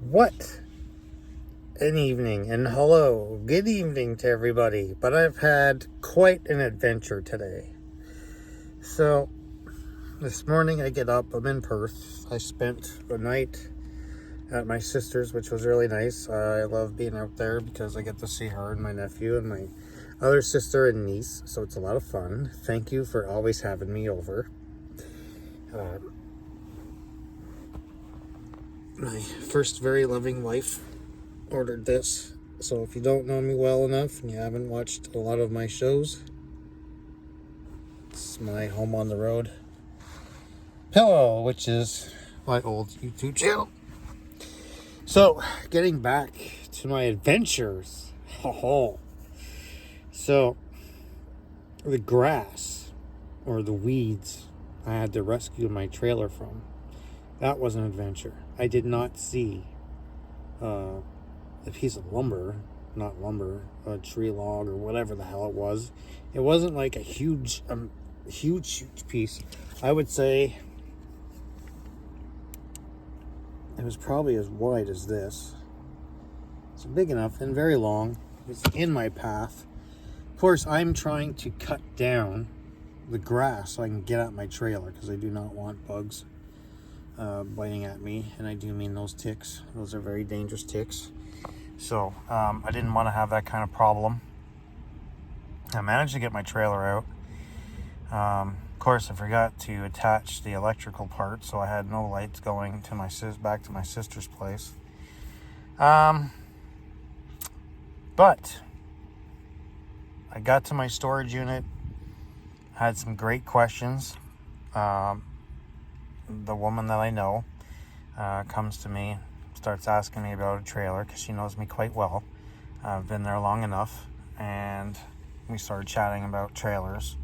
What an evening, and hello, good evening to everybody. But I've had quite an adventure today. So, this morning I get up, I'm in Perth. I spent the night at my sister's, which was really nice. I love being out there because I get to see her and my nephew and my other sister and niece, so it's a lot of fun. Thank you for always having me over. My first very loving wife ordered this, so if you don't know me well enough and you haven't watched a lot of my shows, it's my home on the road pillow, which is my old YouTube channel. So, getting back to my adventures. So, the grass or the weeds I had to rescue my trailer from, that was an adventure. I did not see a piece of lumber, not lumber, a tree log or whatever the hell it was. It wasn't like a huge piece. I would say it was probably as wide as this. It's big enough and very long. It's in my path. Of course, I'm trying to cut down the grass so I can get at my trailer because I do not want bugs biting at me, and I do mean those ticks. Those are very dangerous ticks. So I didn't want to have that kind of problem. I managed to get my trailer out. Of course, I forgot to attach the electrical part, so I had no lights going to back to my sister's place. But I got to my storage unit, had some great questions. The woman that I know comes to me, starts asking me about a trailer because she knows me quite well. I've been there long enough, and we started chatting about trailers.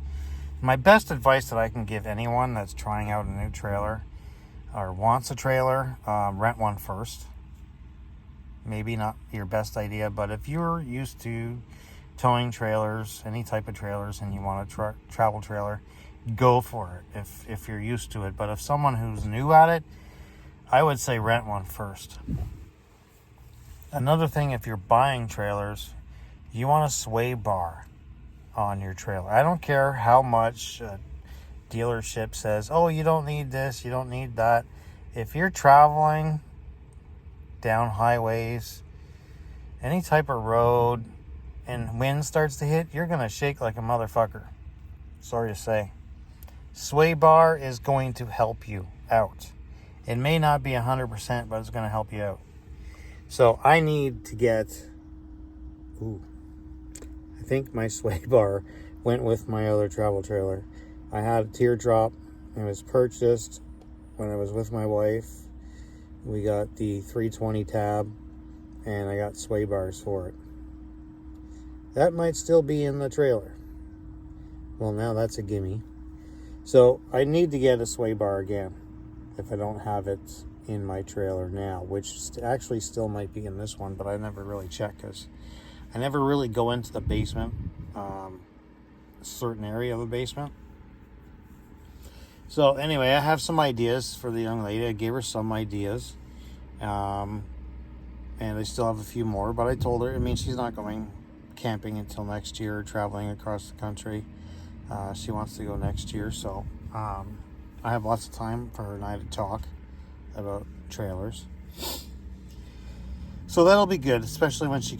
My best advice that I can give anyone that's trying out a new trailer or wants a trailer, rent one first. Maybe not your best idea, but if you're used to towing trailers, any type of trailers, and you want a travel trailer, go for it if you're used to it. But if someone who's new at it, I would say rent one first. Another thing, if you're buying trailers, you want a sway bar on your trailer. I don't care how much a dealership says, oh, you don't need this, you don't need that. If you're traveling down highways, any type of road, and wind starts to hit, you're going to shake like a motherfucker. Sorry to say. Sway bar is going to help you out. It may not be 100%, but it's going to help you out. So I need to get... I think my sway bar went with my other travel trailer. I had a teardrop. It was purchased when I was with my wife. We got the 320 tab, and I got sway bars for it. That might still be in the trailer. Well, now that's a gimme. So I need to get a sway bar again if I don't have it in my trailer now, which actually still might be in this one, but I never really check because I never really go into the basement, a certain area of the basement. So anyway, I have some ideas for the young lady. I gave her some ideas, and I still have a few more, but I told her, she's not going camping until next year, traveling across the country. She wants to go next year, so I have lots of time for her and I to talk about trailers. So that'll be good, especially when she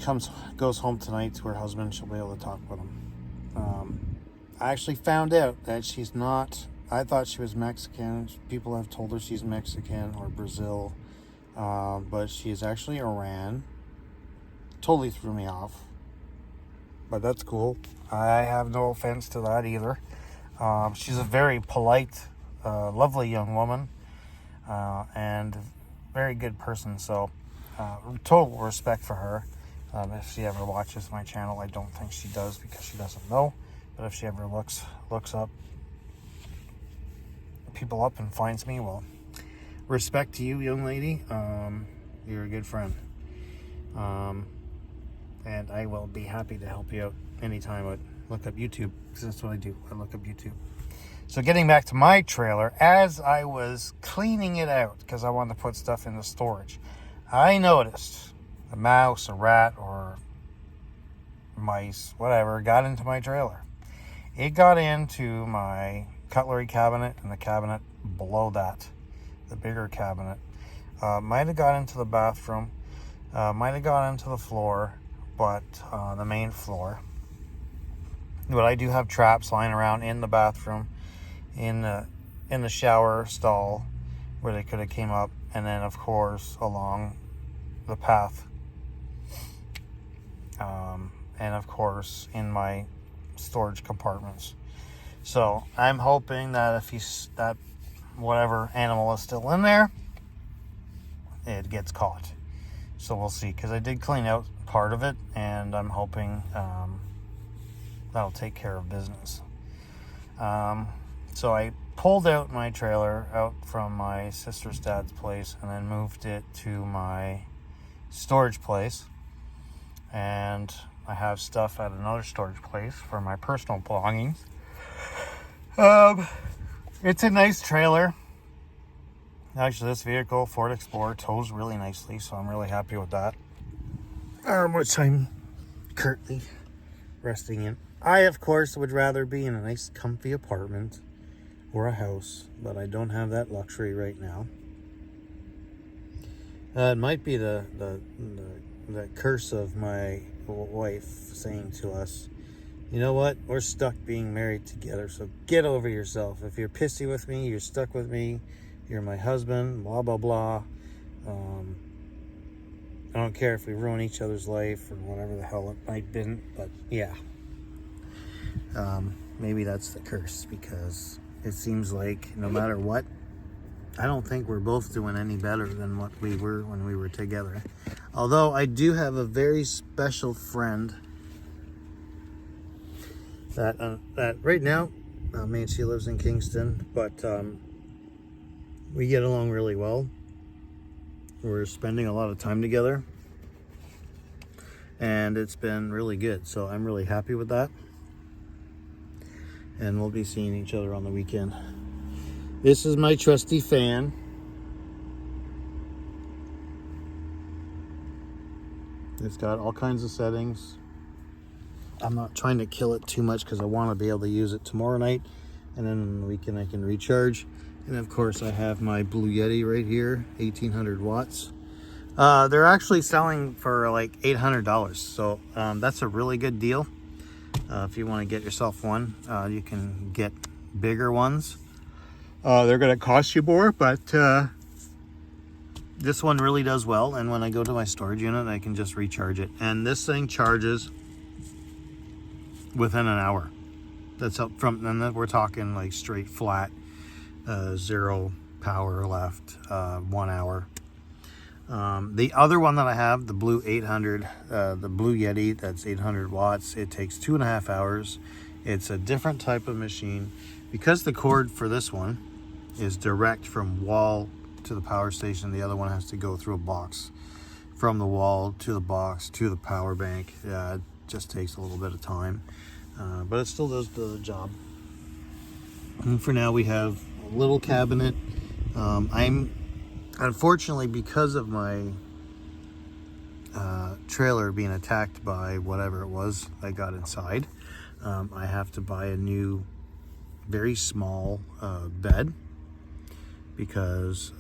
goes home tonight to her husband. She'll be able to talk with him. I actually found out that she's not. I thought she was Mexican. People have told her she's Mexican or Brazil, but she's actually Iran. Totally threw me off. But that's cool. I have no offense to that either. She's a very polite, lovely young woman, and very good person. So, total respect for her. If she ever watches my channel, I don't think she does because she doesn't know. But if she ever looks up people up and finds me, well, respect to you, young lady. You're a good friend. And I will be happy to help you out anytime. I look up YouTube, because that's what I do. I look up YouTube. So getting back to my trailer, as I was cleaning it out, because I wanted to put stuff into storage, I noticed a mouse, a rat, or mice, whatever, got into my trailer. It got into my cutlery cabinet and the cabinet below that, the bigger cabinet. Might have got into the bathroom, might have got into the floor, but the main floor. But I do have traps lying around in the bathroom, in the shower stall, where they could have came up, and then of course along the path, and of course in my storage compartments. So I'm hoping that if that whatever animal is still in there, it gets caught. So we'll see, because I did clean out part of it, and I'm hoping that'll take care of business. So I pulled out my trailer out from my sister's dad's place and then moved it to my storage place, and I have stuff at another storage place for my personal belongings. It's a nice trailer. Actually, this vehicle, Ford Explorer, tows really nicely, so I'm really happy with that. Which I'm currently resting in. I, of course, would rather be in a nice, comfy apartment or a house, but I don't have that luxury right now. It might be the curse of my wife saying to us, you know what, we're stuck being married together, so get over yourself. If you're pissy with me, you're stuck with me, you're my husband, blah, blah, blah. I don't care if we ruin each other's life or whatever the hell it might be, but yeah. Maybe that's the curse, because it seems like no matter what, I don't think we're both doing any better than what we were when we were together. Although I do have a very special friend that right now, she lives in Kingston, but we get along really well. We're spending a lot of time together, and it's been really good. So I'm really happy with that. And we'll be seeing each other on the weekend. This is my trusty fan. It's got all kinds of settings. I'm not trying to kill it too much because I want to be able to use it tomorrow night, and then on the weekend I can recharge. And of course I have my Blue Yeti right here, 1800 watts. They're actually selling for like $800, so that's a really good deal. If you want to get yourself one, you can get bigger ones. They're going to cost you more, but this one really does well. And when I go to my storage unit, I can just recharge it. And this thing charges within an hour. That's up from, and then we're talking like straight flat, 0 power left, 1 hour. The other one that I have, the Blue 800, the Blue Yeti, that's 800 watts. It takes 2.5 hours. It's a different type of machine. Because the cord for this one is direct from wall to the power station, the other one has to go through a box. From the wall to the box to the power bank. Yeah, it just takes a little bit of time. But it still does the job. And for now we have a little cabinet. Unfortunately, because of my trailer being attacked by whatever it was I got inside, I have to buy a new, very small bed, because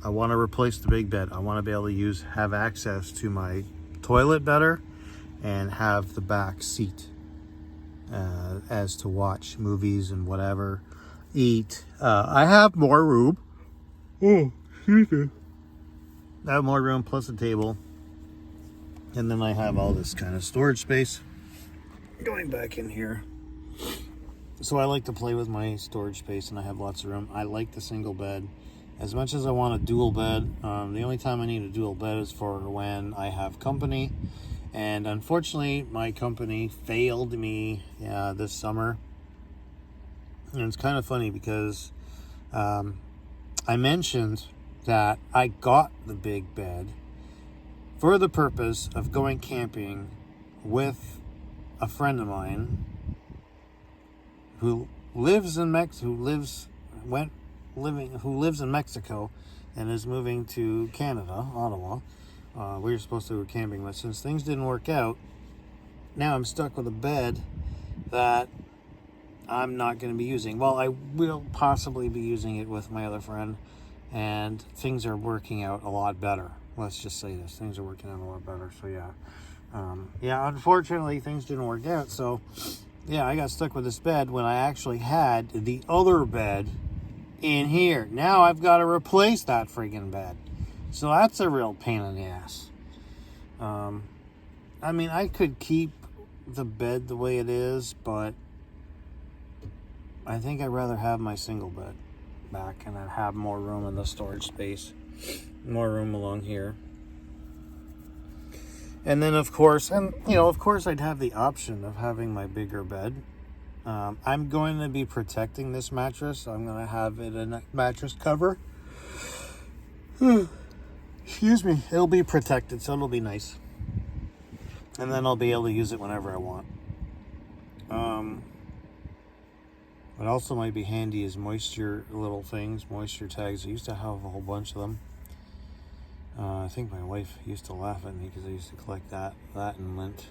I want to replace the big bed. I want to be able to have access to my toilet better and have the back seat as to watch movies and whatever, eat. I have more room. Oh, excuse me. I have more room plus a table. And then I have all this kind of storage space going back in here. So I like to play with my storage space, and I have lots of room. I like the single bed. As much as I want a dual bed, the only time I need a dual bed is for when I have company. And unfortunately, my company failed me this summer. And it's kind of funny because I mentioned that I got the big bed for the purpose of going camping with a friend of mine who lives in Mexico, and is moving to Canada, Ottawa. We were supposed to go camping, but since things didn't work out, now I'm stuck with a bed that I'm not going to be using. Well, I will possibly be using it with my other friend, and things are working out a lot better. Let's just say this. Things are working out a lot better. So, yeah. Unfortunately, things didn't work out. So, yeah, I got stuck with this bed when I actually had the other bed in here. Now I've got to replace that friggin' bed. So that's a real pain in the ass. I mean, I could keep the bed the way it is, but I think I'd rather have my single bed back and then have more room in the storage space. More room along here. And then, of course, I'd have the option of having my bigger bed. I'm going to be protecting this mattress. I'm going to have it a mattress cover. Excuse me. It'll be protected, so it'll be nice. And then I'll be able to use it whenever I want. What also might be handy is moisture little things, moisture tags. I used to have a whole bunch of them. I think my wife used to laugh at me because I used to collect that and lint.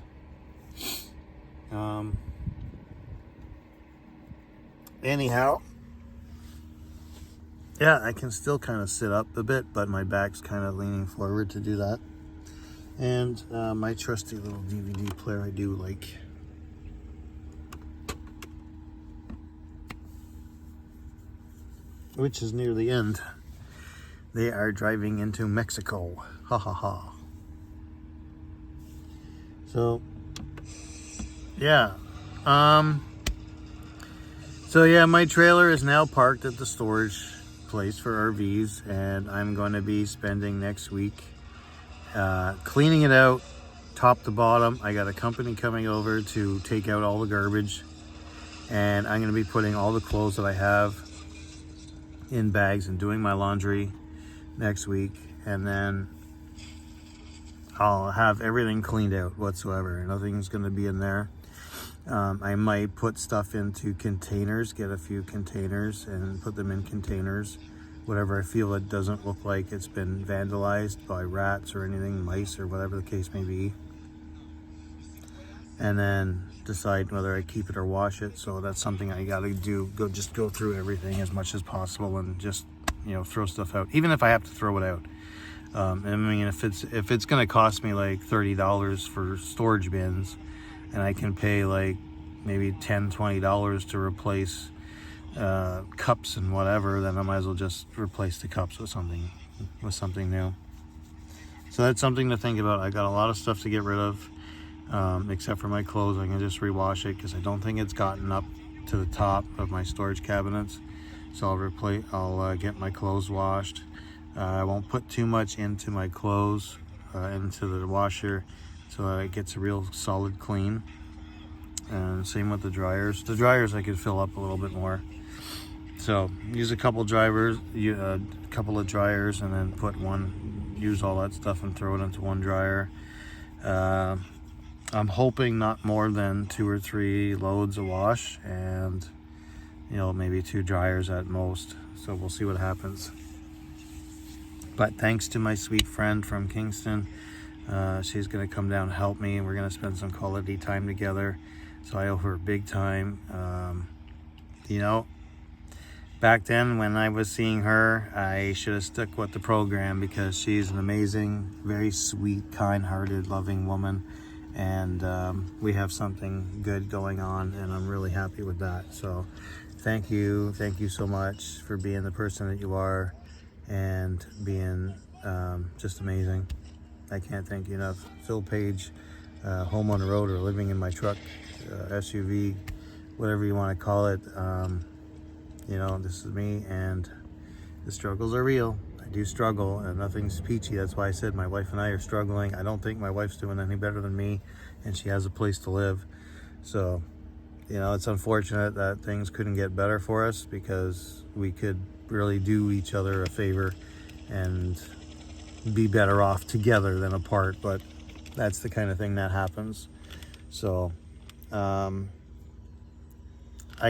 Anyhow, yeah, I can still kind of sit up a bit, but my back's kind of leaning forward to do that. And my trusty little DVD player I do like. Which is near the end. They are driving into Mexico. Ha ha ha. So, yeah. My trailer is now parked at the storage place for RVs, and I'm going to be spending next week cleaning it out top to bottom. I got a company coming over to take out all the garbage, and I'm going to be putting all the clothes that I have in bags and doing my laundry next week, and then I'll have everything cleaned out whatsoever. Nothing's going to be in there. I might put stuff into containers, get a few containers and put them in containers. Whatever I feel it doesn't look like it's been vandalized by rats or anything, mice or whatever the case may be. And then decide whether I keep it or wash it. So that's something I got to do. Go through everything as much as possible and just, throw stuff out. Even if I have to throw it out. I mean, if it's going to cost me like $30 for storage bins, and I can pay like maybe $10-$20 to replace cups and whatever, then I might as well just replace the cups with something new. So that's something to think about. I got a lot of stuff to get rid of, except for my clothes. I can just rewash it because I don't think it's gotten up to the top of my storage cabinets. So I'll get my clothes washed. I won't put too much into my clothes into the washer, so that it gets a real solid clean. And same with the dryers. The dryers I could fill up a little bit more. So use a couple of dryers, and then use all that stuff and throw it into one dryer. I'm hoping not more than 2 or 3 loads of wash, and maybe 2 dryers at most. So we'll see what happens. But thanks to my sweet friend from Kingston, she's going to come down and help me, and we're going to spend some quality time together. So I owe her big time. Back then when I was seeing her, I should have stuck with the program, because she's an amazing, very sweet, kind-hearted, loving woman. And we have something good going on, and I'm really happy with that. So thank you so much for being the person that you are, and being just amazing. I can't thank you enough. Phil Page, home on the road, or living in my truck, SUV, whatever you want to call it. This is me, and the struggles are real. I do struggle, and nothing's peachy. That's why I said my wife and I are struggling. I don't think my wife's doing any better than me, and she has a place to live. So, it's unfortunate that things couldn't get better for us, because we could really do each other a favor and be better off together than apart. But that's the kind of thing that happens. So I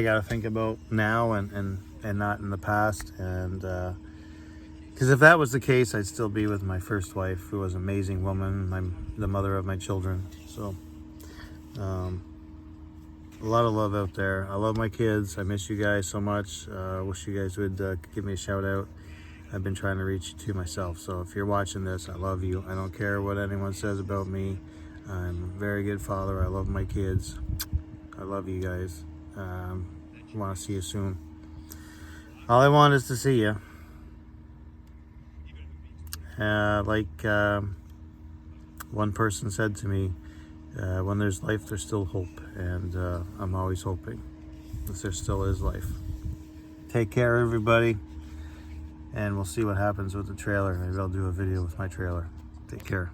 got to think about now and not in the past, and Because if that was the case, I'd still be with my first wife, who was an amazing woman, the mother of my children. So, a lot of love out there. I love my kids. I miss you guys so much. Wish you guys would give me a shout out. I've been trying to reach you too myself. So if you're watching this, I love you. I don't care what anyone says about me. I'm a very good father. I love my kids. I love you guys. I want to see you soon. All I want is to see you. One person said to me, when there's life, there's still hope. And I'm always hoping that there still is life. Take care, everybody. And we'll see what happens with the trailer. Maybe I'll do a video with my trailer. Take care.